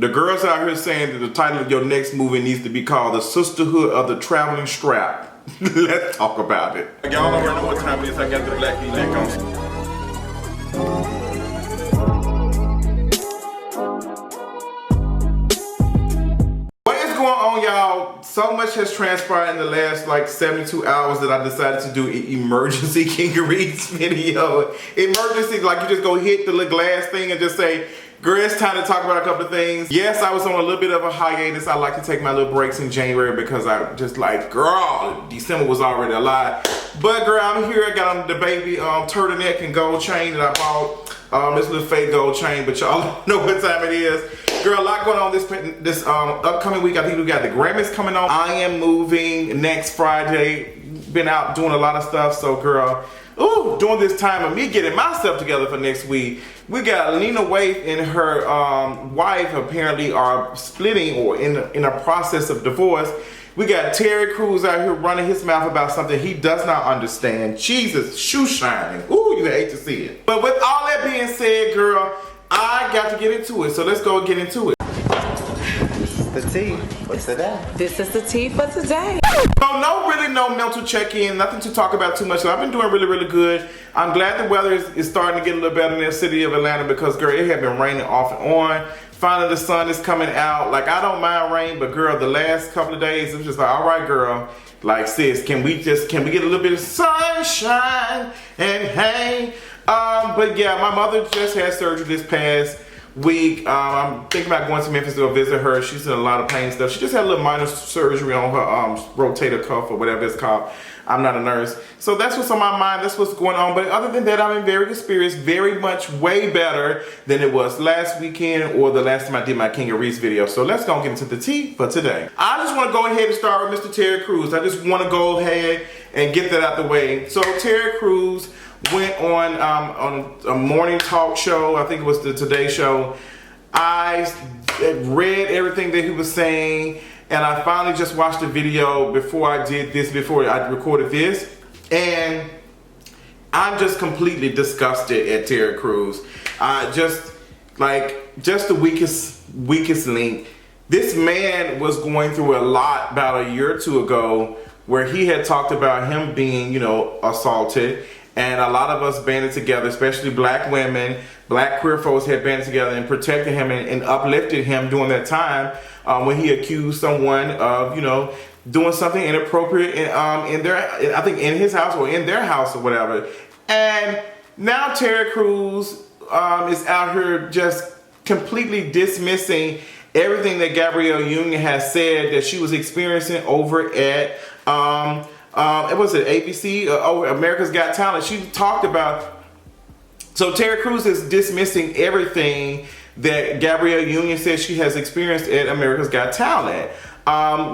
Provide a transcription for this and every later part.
The girls out here saying that the title of your next movie needs to be called The Sisterhood of the Traveling Strap. Let's talk about it. Y'all already know what time it is. I got the black V-neck on. What is going on, y'all? So much has transpired in the last like 72 hours that I decided to do an emergency Kingeries video. Emergency, like you just go hit the little glass thing and just say, girl, it's time to talk about a couple of things. Yes, I was on a little bit of a hiatus. I like to take my little breaks in January because I just like, girl, December was already a lie. But girl, I'm here. I got on the baby turtleneck and gold chain that I bought. This little fake gold chain, but y'all know what time it is. Girl, a lot going on this upcoming week. I think we got the Grammys coming on. I am moving next Friday. Been out doing a lot of stuff, so girl, during this time of me getting myself together for next week, we got Lena Waithe and her wife apparently are splitting or in a process of divorce. We got Terry Crews out here running his mouth about something he does not understand. Jesus, shoe shining. Ooh, you hate to see it. But with all that being said, girl, I got to get into it. So let's go get into it. The tea for today. This is the tea for today. So no mental check-in, nothing to talk about too much. So I've been doing really good. I'm glad the weather is starting to get a little better in the city of Atlanta because girl, it had been raining off and on. Finally the sun is coming out. Like I don't mind rain, but girl, the last couple of days it was just like, all right girl, like sis, can we get a little bit of sunshine and hey. But yeah, my mother just had surgery this past week. I'm thinking about going to Memphis to go visit her. She's in a lot of pain and stuff. She just had a little minor surgery on her rotator cuff or whatever it's called. I'm not a nurse. So that's what's on my mind. That's what's going on. But other than that, I've been very experienced, very much way better than it was last weekend or the last time I did my King of Reese video. So let's go get into the tea for today. I just want to go ahead and start with Mr. Terry Crews. I just want to go ahead and get that out the way. So Terry Crews went on a morning talk show. I think it was the Today Show. I read everything that he was saying, and I finally just watched the video before I recorded this, and I'm just completely disgusted at Terry Crews. Just the weakest link. This man was going through a lot about a year or two ago where he had talked about him being, assaulted. And a lot of us banded together, especially black women, black queer folks had banded together and protected him and uplifted him during that time when he accused someone of, doing something inappropriate in his house or in their house or whatever. And now Terry Crews is out here just completely dismissing everything that Gabrielle Union has said that she was experiencing over at it was at ABC, America's Got Talent. She talked about, so Terry Crews is dismissing everything that Gabrielle Union says she has experienced at America's Got Talent.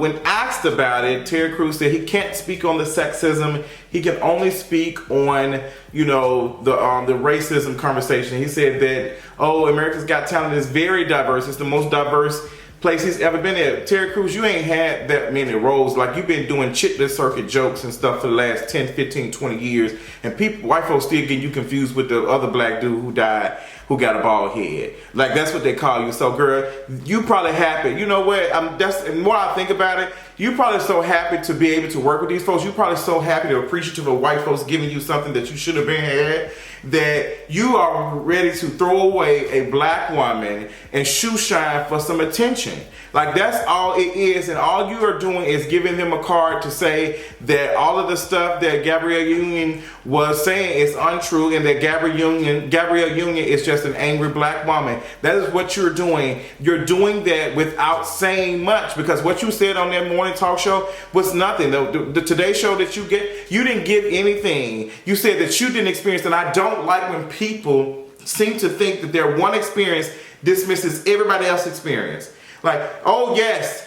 When asked about it, Terry Crews said he can't speak on the sexism. He can only speak on, the racism conversation. He said that, America's Got Talent is very diverse. It's the most diverse place he's ever been at. Terry Crews, you ain't had that many roles. Like, you've been doing chitlin circuit jokes and stuff for the last 10, 15, 20 years. And white folks still getting you confused with the other black dude who died, who got a bald head. Like, that's what they call you. So, girl, you probably happy. You know what? And more I think about it, you probably so happy to be able to work with these folks. You probably so happy to appreciative of white folks giving you something that you should have been had, that you are ready to throw away a black woman and shoe shine for some attention. Like, that's all it is, and all you are doing is giving them a card to say that all of the stuff that Gabrielle Union was saying is untrue, and that Gabrielle Union is just an angry black woman. That is what you're doing. You're doing that without saying much, because what you said on that morning talk show was nothing. The Today Show that you didn't give anything. You said that you didn't experience, and I don't like when people seem to think that their one experience dismisses everybody else's experience. Like, oh yes,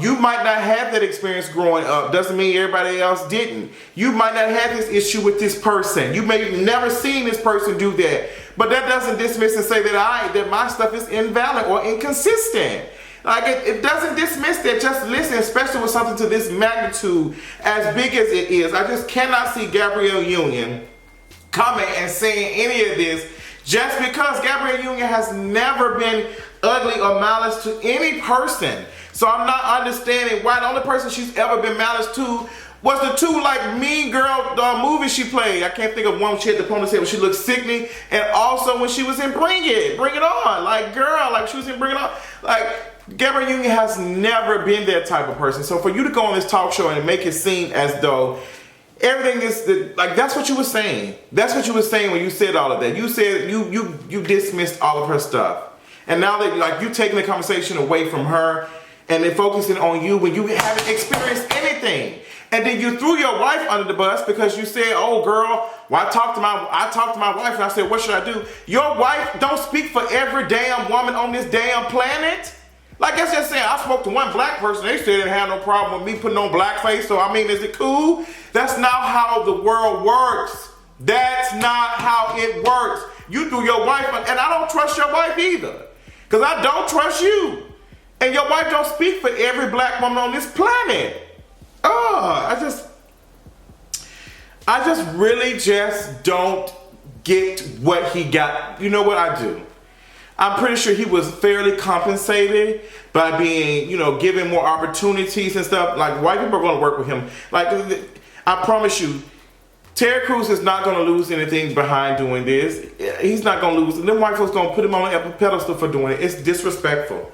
you might not have that experience growing up. Doesn't mean everybody else didn't. You might not have this issue with this person. You may have never seen this person do that. But that doesn't dismiss and say that my stuff is invalid or inconsistent. Like, it doesn't dismiss that. Just listen, especially with something to this magnitude, as big as it is. I just cannot see Gabrielle Union coming and saying any of this just because Gabrielle Union has never been ugly or malice to any person. So I'm not understanding why the only person she's ever been malice to was the two like Mean Girl movies she played. I can't think of one when she had the ponytail when she looked sickening, and also when she was in Bring It On. Like, girl, like she was in Bring It On. Like, Gabrielle Union has never been that type of person. So for you to go on this talk show and make it seem as though everything is like, that's what you were saying. That's what you were saying when you said all of that. You said you dismissed all of her stuff, and now that like you taking the conversation away from her and then focusing on you when you haven't experienced anything. And then you threw your wife under the bus because you said, "Oh, girl, well, I talked to my wife and I said, what should I do?" Your wife don't speak for every damn woman on this damn planet. Like, that's just saying, I spoke to one black person. They said they didn't have no problem with me putting on blackface. So, I mean, is it cool? That's not how the world works. That's not how it works. You threw your wife, and I don't trust your wife either. Because I don't trust you. And your wife don't speak for every black woman on this planet. I just really just don't get what he got. You know what I do? I'm pretty sure he was fairly compensated by being, given more opportunities and stuff. Like, white people are going to work with him. Like, I promise you, Terry Crews is not going to lose anything behind doing this. He's not going to lose. Them white folks going to put him on a pedestal for doing it. It's disrespectful.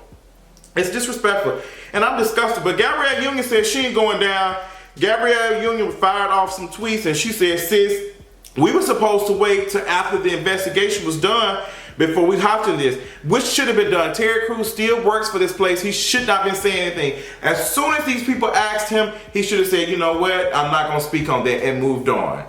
It's disrespectful. And I'm disgusted. But Gabrielle Union said she ain't going down. Gabrielle Union fired off some tweets and she said, "Sis, we were supposed to wait till after the investigation was done before we hopped in this," which should have been done. Terry Crews still works for this place. He should not have been saying anything. As soon as these people asked him, he should have said, "You know what, I'm not going to speak on that," and moved on.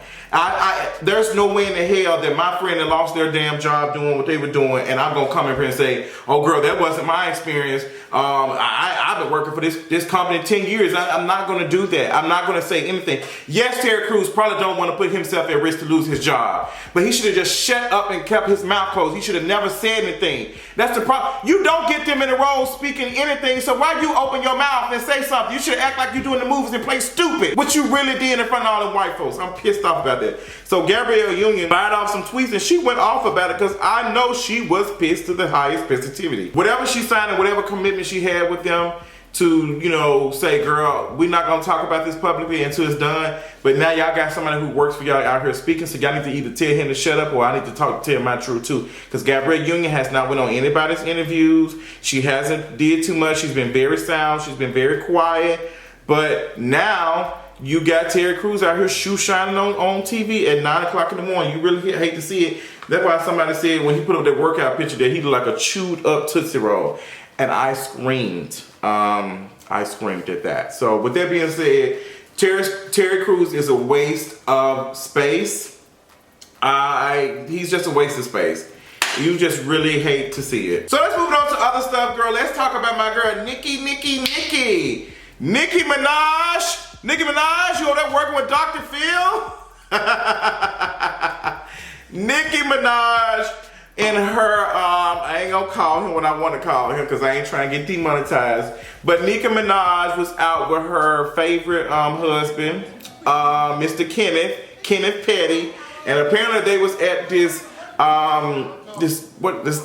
There's no way in the hell that my friend that lost their damn job doing what they were doing, and I'm going to come in here and say, "Oh, girl, that wasn't my experience. I've been working for this company 10 years. I'm not going to do that. I'm not going to say anything." Yes, Terry Crews probably don't want to put himself at risk to lose his job, but he should have just shut up and kept his mouth closed. He should have never said anything. That's the problem. You don't get them in the role speaking anything, so why you open your mouth and say something? You should act like you do in the movies and play stupid, which you really did in front of all the white folks. I'm pissed off about that. So Gabrielle Union fired off some tweets and she went off about it because I know she was pissed to the highest sensitivity. Whatever she signed and whatever commitment she had with them to, say, "Girl, we're not going to talk about this publicly until it's done." But now y'all got somebody who works for y'all out here speaking, so y'all need to either tell him to shut up or I need to tell my truth too. Because Gabrielle Union has not went on anybody's interviews. She hasn't did too much. She's been very sound. She's been very quiet. But now you got Terry Crews out here shoe shining on TV at 9 o'clock in the morning. You really hate to see it. That's why somebody said when he put up that workout picture that he looked like a chewed up Tootsie Roll. And I screamed. I screamed at that. So with that being said, Terry Crews is a waste of space. He's just a waste of space. You just really hate to see it. So let's move on to other stuff, girl. Let's talk about my girl, Nicki Minaj. Nicki Minaj, you over there working with Dr. Phil? Nicki Minaj and her, I ain't gonna call him what I want to call him because I ain't trying to get demonetized. But Nicki Minaj was out with her favorite husband, Mr. Kenneth Petty, and apparently they was at this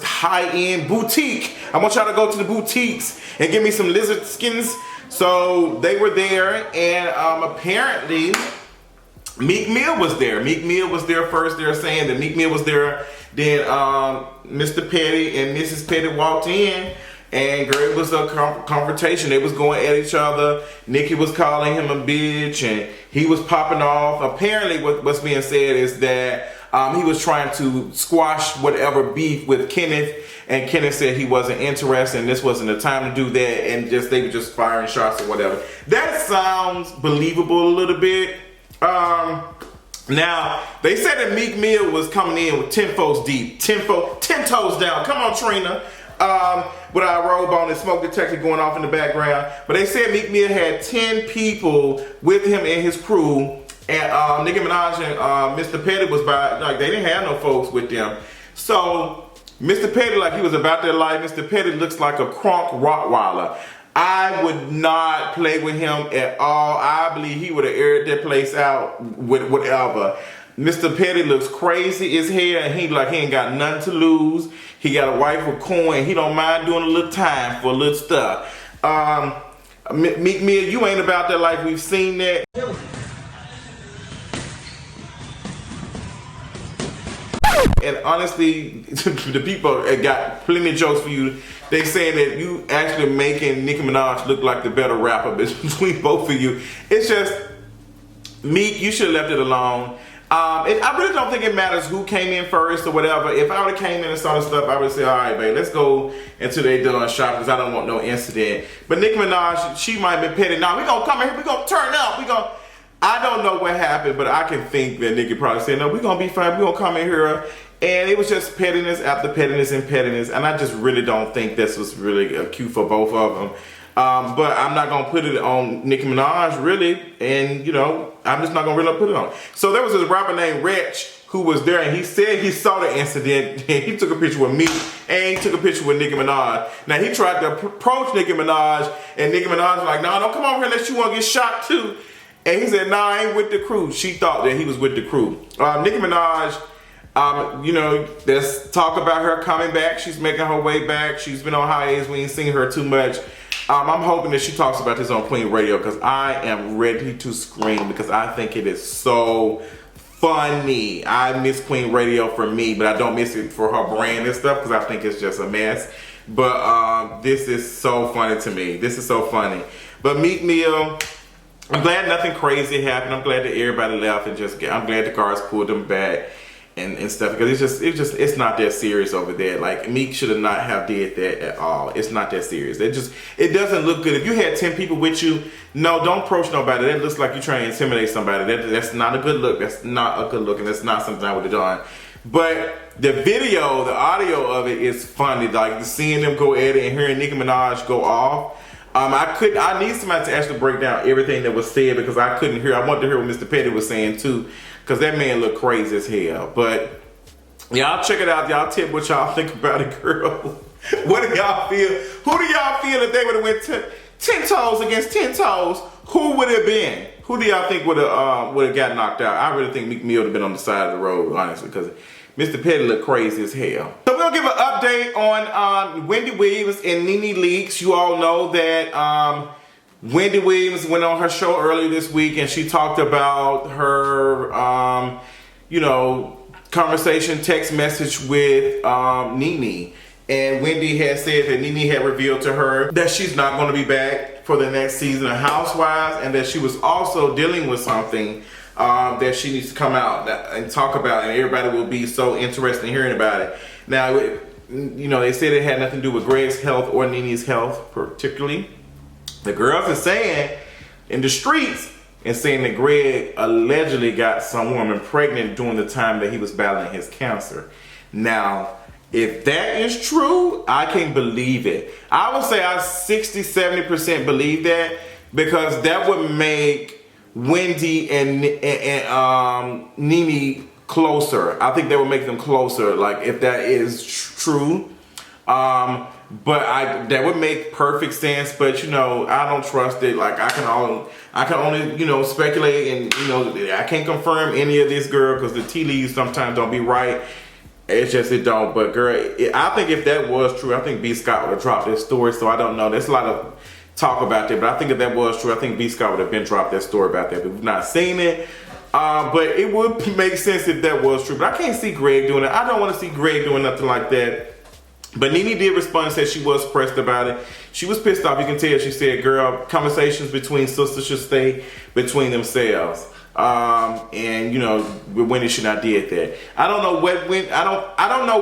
high-end boutique. I want y'all to go to the boutiques and give me some lizard skins. So they were there, and apparently Meek Mill was there. Meek Mill was there first. They're saying that Meek Mill was there. Then Mr. Petty and Mrs. Petty walked in, and girl, it was a confrontation. They was going at each other. Nicki was calling him a bitch, and he was popping off. Apparently, what's being said is that he was trying to squash whatever beef with Kenneth, and Kenneth said he wasn't interested, and this wasn't the time to do that, and they were just firing shots or whatever. That sounds believable a little bit. Now, they said that Meek Mill was coming in with 10 foes deep, 10 toes down. Come on, Trina. With our robe on and smoke detector going off in the background. But they said Meek Mill had 10 people with him and his crew. And Nicki Minaj and Mr. Petty was they didn't have no folks with them. So, Mr. Petty, like he was about their life. Mr. Petty looks like a crunk Rottweiler. I would not play with him at all. I believe he would have aired that place out with whatever. Mr. Petty looks crazy as hell, and he ain't got nothing to lose. He got a wife with coin. He don't mind doing a little time for a little stuff. Meek Mill, you ain't about that life. We've seen that. And honestly, the people got plenty of jokes for you. They saying that you actually making Nicki Minaj look like the better rapper between both of you. It's just, Meek, you should have left it alone. I really don't think it matters who came in first or whatever. If I would have came in and saw the stuff, I would say, all right, babe, let's go until they done shop because I don't want no incident. But Nicki Minaj, she might have been petty. Now, we going to come in here, we going to turn up. I don't know what happened, but I can think that Nicki probably said, no, we're going to be fine. We're going to come in here. And it was just pettiness after pettiness and pettiness. And I just really don't think this was really a cue for both of them. But I'm not going to put it on Nicki Minaj, really. And, you know, I'm just not going to really put it on. So there was this rapper named Wretch who was there, and he said he saw the incident, and he took a picture with me, and he took a picture with Nicki Minaj. Now, he tried to approach Nicki Minaj, and Nicki Minaj was like, no, don't come over here unless you want to get shot, too. And he said, nah, I ain't with the crew. She thought that he was with the crew. Nicki Minaj, you know, let's talk about her coming back. She's making her way back. She's been on hiatus. We ain't seen her too much. I'm hoping that she talks about this on Queen Radio because I am ready to scream because I think it is so funny. I miss Queen Radio for me, but I don't miss it for her brand and stuff because I think it's just a mess. But this is so funny to me. This is so funny. But Meek Mill, I'm glad nothing crazy happened. I'm glad that everybody left and I'm glad the guards pulled them back and stuff because it's not that serious over there. Like Meek should have not have did that at all. It's not that serious. It doesn't look good. If you had 10 people with you, no, don't approach nobody. That looks like you're trying to intimidate somebody. That's not a good look. That's not a good look, and that's not something I would have done. But the video, the audio of it is funny. Like seeing them go at it and hearing Nicki Minaj go off. I need somebody to actually break down everything that was said because I couldn't hear. I wanted to hear what Mr. Petty was saying too. Because that man looked crazy as hell. But y'all check it out. Y'all tip what y'all think about it, girl. What do y'all feel? Who do y'all feel if they would have went 10 toes against 10 toes? Who would it have been? Who do y'all think would have got knocked out? I really think Meek Mill would have been on the side of the road, honestly, because Mr. Petty looked crazy as hell. So we'll give an update on Wendy Williams and NeNe Leakes. You all know that Wendy Williams went on her show earlier this week and she talked about her, you know, conversation, text message with NeNe. And Wendy had said that NeNe had revealed to her that she's not going to be back for the next season of Housewives and that she was also dealing with something that she needs to come out and talk about, and everybody will be so interested in hearing about it. Now, you know, they said it had nothing to do with Greg's health or NeNe's health particularly. The girls are saying in the streets and saying that Greg allegedly got some woman pregnant during the time that he was battling his cancer. Now, if that is true, I can't believe it. I would say I 60-70% believe that because that would make Wendy and NeNe closer. I think that would make them closer, like if that is true. But that would make perfect sense. But you know, I don't trust it. Like I can only you know speculate, and you know I can't confirm any of this, girl, because the tea leaves sometimes don't be right. It's just it don't. But girl, I think if that was true, I think B. Scott would have dropped this story. So I don't know. There's a lot of talk about that, but I think if that was true, I think B. Scott would have been dropped that story about that. But we've not seen it. But it would make sense if that was true. But I can't see Greg doing it. I don't want to see Greg doing nothing like that. But NeNe did respond and said she was pressed about it. She was pissed off. You can tell. She said, girl, conversations between sisters should stay between themselves. And you know, Wendy should not did that. I don't know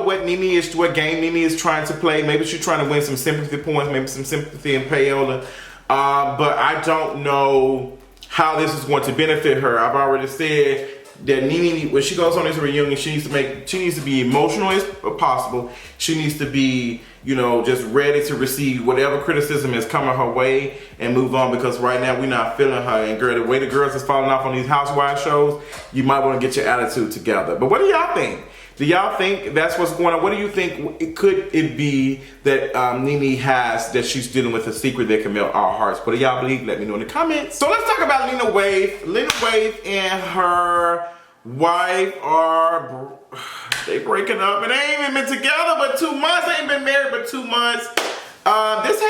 what NeNe is, what game NeNe is trying to play. Maybe she's trying to win some sympathy points, maybe some sympathy and payola. But I don't know how this is going to benefit her. I've already said that NeNe, when she goes on this reunion, she needs to be emotional as possible. She needs to be, you know, just ready to receive whatever criticism is coming her way and move on, because right now we're not feeling her. And girl, the way the girls is falling off on these Housewives shows, you might want to get your attitude together. But what do y'all think? Do y'all think that's what's going on? What do you think could it be that NeNe has, that she's dealing with a secret that can melt our hearts? What do y'all believe? Let me know in the comments. So let's talk about Lena Waithe. Lena Waithe and her wife are they breaking up, and they ain't even been together but 2 months. They ain't been married but 2 months. This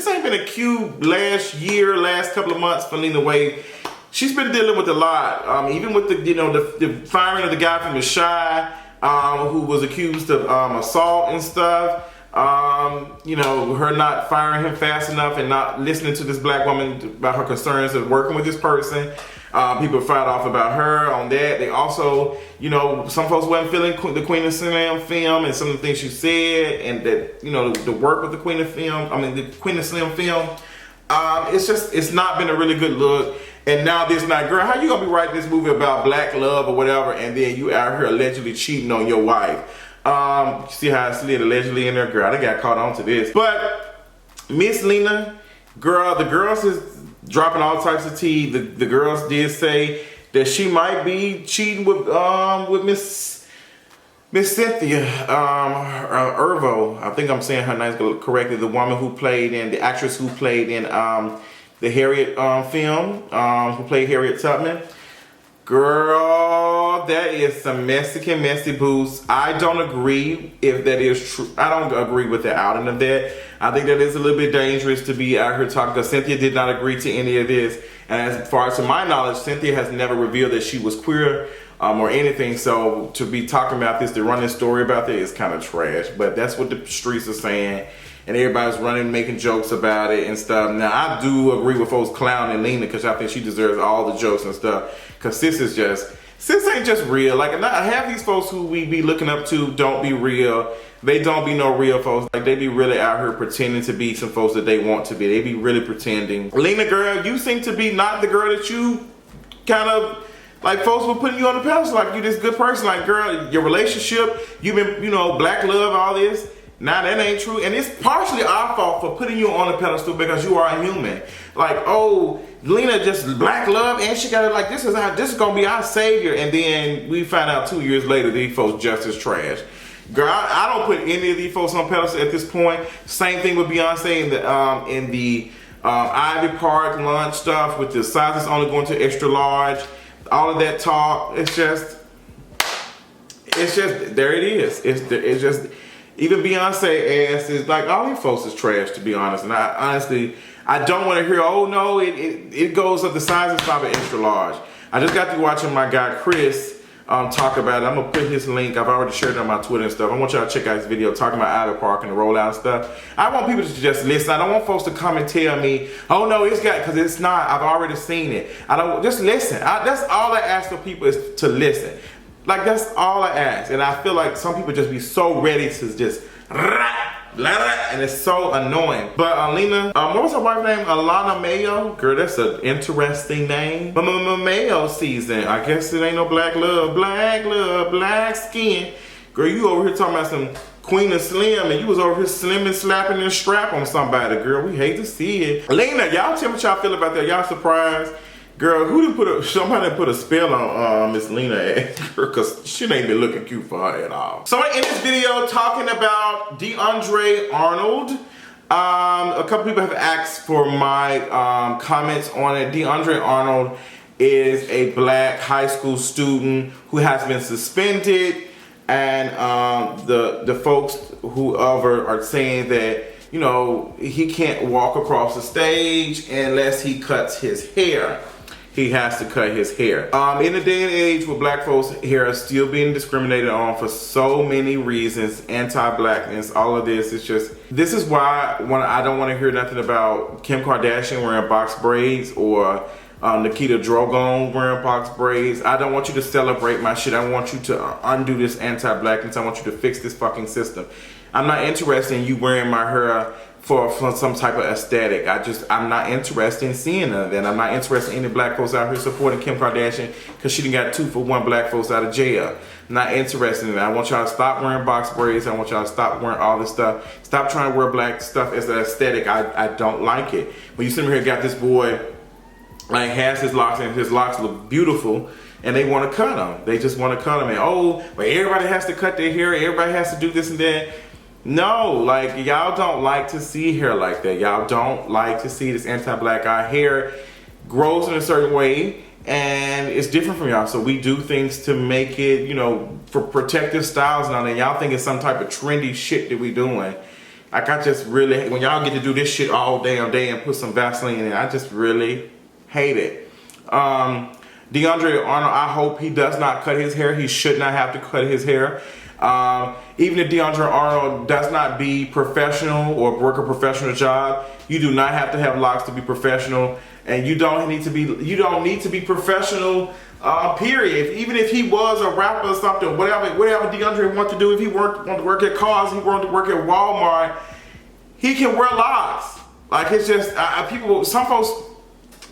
ain't been a cute last couple of months for Lena Waithe. She's been dealing with a lot. Even with the firing of the guy from the Shy, who was accused of assault and stuff. Her not firing him fast enough and not listening to this black woman about her concerns of working with this person. People fired off about her on that. They also, some folks wasn't feeling the Queen of Slim film and some of the things she said, and that, the work with the Queen of Slim film. It's not been a really good look. And now this night, girl, how you gonna be writing this movie about black love or whatever, and then you out here allegedly cheating on your wife? See how I slid allegedly in there, girl? I got caught on to this. But Miss Lena, girl, the girls is dropping all types of tea. The girls did say that she might be cheating with Miss Cynthia Ervo. I think I'm saying her name correctly. The woman who played in the actress who played in the Harriet film, who played Harriet Tubman. Girl, that is some messy boots. I don't agree if that is true. I don't agree with the outing of that. I think that is a little bit dangerous to be out here talking, because Cynthia did not agree to any of this. And as far as to my knowledge, Cynthia has never revealed that she was queer or anything. So to be talking about this, to run this story about that is kind of trash. But that's what the streets are saying. And everybody's running, making jokes about it and stuff. Now, I do agree with folks clowning Lena, because I think she deserves all the jokes and stuff. Because sis ain't just real. Like, half these folks who we be looking up to don't be real. They don't be no real folks. Like, they be really out here pretending to be some folks that they want to be. They be really pretending. Lena, girl, you seem to be not the girl that you kind of, like, folks were putting you on the pedestal. Like, you this good person. Like, girl, your relationship, you've been, black love, all this. Now that ain't true, and it's partially our fault for putting you on a pedestal because you are a human. Like, oh, Lena just black love, and she got it like this is gonna be our savior, and then we find out 2 years later these folks just as trash. Girl, I don't put any of these folks on pedestal at this point. Same thing with Beyonce in the Ivy Park lunch stuff with the sizes only going to extra large. All of that talk, it's just there it is. It's just. Even Beyonce ass is like, all these folks is trash, to be honest. And I don't want to hear, oh no, it goes up, the size is probably extra large. I just got to watching my guy Chris talk about it. I'm gonna put his link. I've already shared it on my Twitter and stuff. I want y'all to check out his video talking about Ivy Park and the rollout and stuff. I want people to just listen. I don't want folks to come and tell me, oh no, it's got, because it's not. I've already seen it. I don't, just listen. That's all I ask for people, is to listen. Like, that's all I ask. And I feel like some people just be so ready to just and it's so annoying. But Lena, what was her wife's name? Alana Mayo? Girl, that's an interesting name. Mayo season. I guess it ain't no black love, black skin. Girl, you over here talking about some Queen of Slim, and you was over here slimming, slapping your strap on somebody. Girl, we hate to see it. Lena, y'all tell me what y'all feel about that. Y'all surprised? Girl, somebody put a spell on Miss Lena, because she ain't been looking cute for her at all. So in this video, talking about Deandre Arnold. A couple people have asked for my comments on it. Deandre Arnold is a black high school student who has been suspended, and the folks whoever are saying that, he can't walk across the stage unless he cuts his hair. He has to cut his hair. In a day and age where black folks' hair is still being discriminated on for so many reasons, anti-blackness, all of this, this is why I don't want to hear nothing about Kim Kardashian wearing box braids or Nikita Drogon wearing box braids. I don't want you to celebrate my shit. I want you to undo this anti-blackness. I want you to fix this fucking system. I'm not interested in you wearing my hair for some type of aesthetic. I'm not interested in seeing none of that. I'm not interested in any black folks out here supporting Kim Kardashian because she done got 2 for 1 black folks out of jail. I'm not interested in that. I want y'all to stop wearing box braids. I want y'all to stop wearing all this stuff. Stop trying to wear black stuff as an aesthetic. I don't like it. When you sit here and got this boy, like, has his locks, and his locks look beautiful, and they want to cut him. They just want to cut him. And oh, but everybody has to cut their hair. Everybody has to do this and that. No, like, y'all don't like to see hair like that. Y'all don't like to see this anti-black eye. Hair grows in a certain way, and it's different from y'all. So we do things to make it, you know, for protective styles and all that. Y'all think it's some type of trendy shit that we doing. Like, I just really, when y'all get to do this shit all damn day and put some Vaseline in it, I just really hate it. Deandre Arnold, I hope he does not cut his hair. He should not have to cut his hair. Even if Deandre Arnold does not be professional or work a professional job, you do not have to have locks to be professional, and you don't need to be professional. Period. Even if he was a rapper or something, whatever Deandre wanted to do, if he wanted to work at cars, he wanted to work at Walmart, he can wear locks. Like, it's just some folks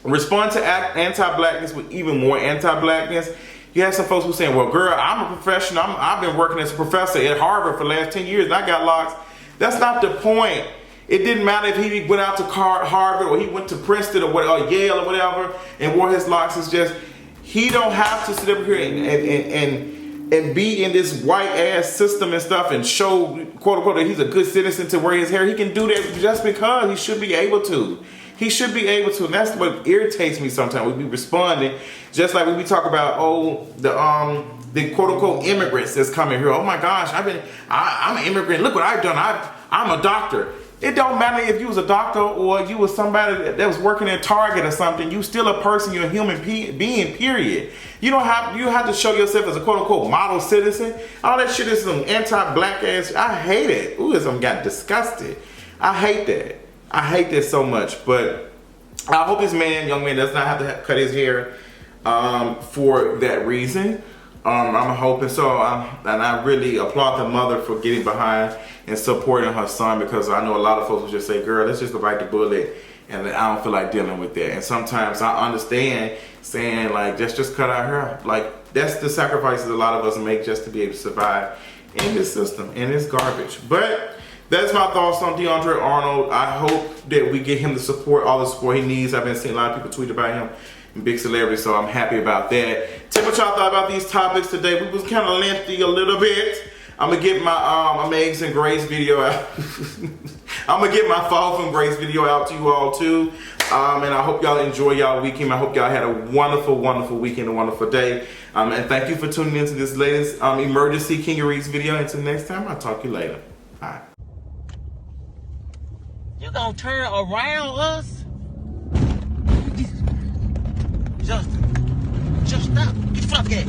respond to anti-blackness with even more anti-blackness. You have some folks who saying, well, girl, I'm a professional. I've been working as a professor at Harvard for the last 10 years and I got locks. That's not the point. It didn't matter if he went out to Harvard or he went to Princeton or Yale or whatever and wore his locks. It's just, he don't have to sit up here and be in this white ass system and stuff and show, quote unquote, that he's a good citizen to wear his hair. He can do that just because he should be able to. He should be able to, and that's what irritates me sometimes. We be responding, just like when we talk about, the quote-unquote immigrants that's coming here. Oh my gosh, I'm an immigrant. Look what I've done. I'm a doctor. It don't matter if you was a doctor or you was somebody that was working at Target or something. You still a person. You're a human being. Period. You have to show yourself as a quote-unquote model citizen. All that shit is some anti-black ass. I hate it. Ooh, I'm got disgusted. I hate that. I hate this so much, but I hope this young man does not have to cut his hair for that reason. I'm hoping so, and I really applaud the mother for getting behind and supporting her son, because I know a lot of folks will just say, girl, let's just bite the bullet, and I don't feel like dealing with that. And sometimes I understand saying, like, just cut our hair. Like, that's the sacrifices a lot of us make just to be able to survive in this system, in this garbage. But that's my thoughts on Deandre Arnold. I hope that we get him the support, all the support he needs. I've been seeing a lot of people tweet about him, big celebrity, so I'm happy about that. Tell me what y'all thought about these topics today. We was kind of lengthy a little bit. I'm gonna get my Amazing Grace video out. I'm gonna get my Fall from Grace video out to you all too. And I hope y'all enjoy y'all weekend. I hope y'all had a wonderful, wonderful weekend, a wonderful day. And thank you for tuning into this latest emergency Kingeries video. Until next time, I'll talk to you later. Bye. You gonna turn around us? Justin, just stop. Get the fuck out.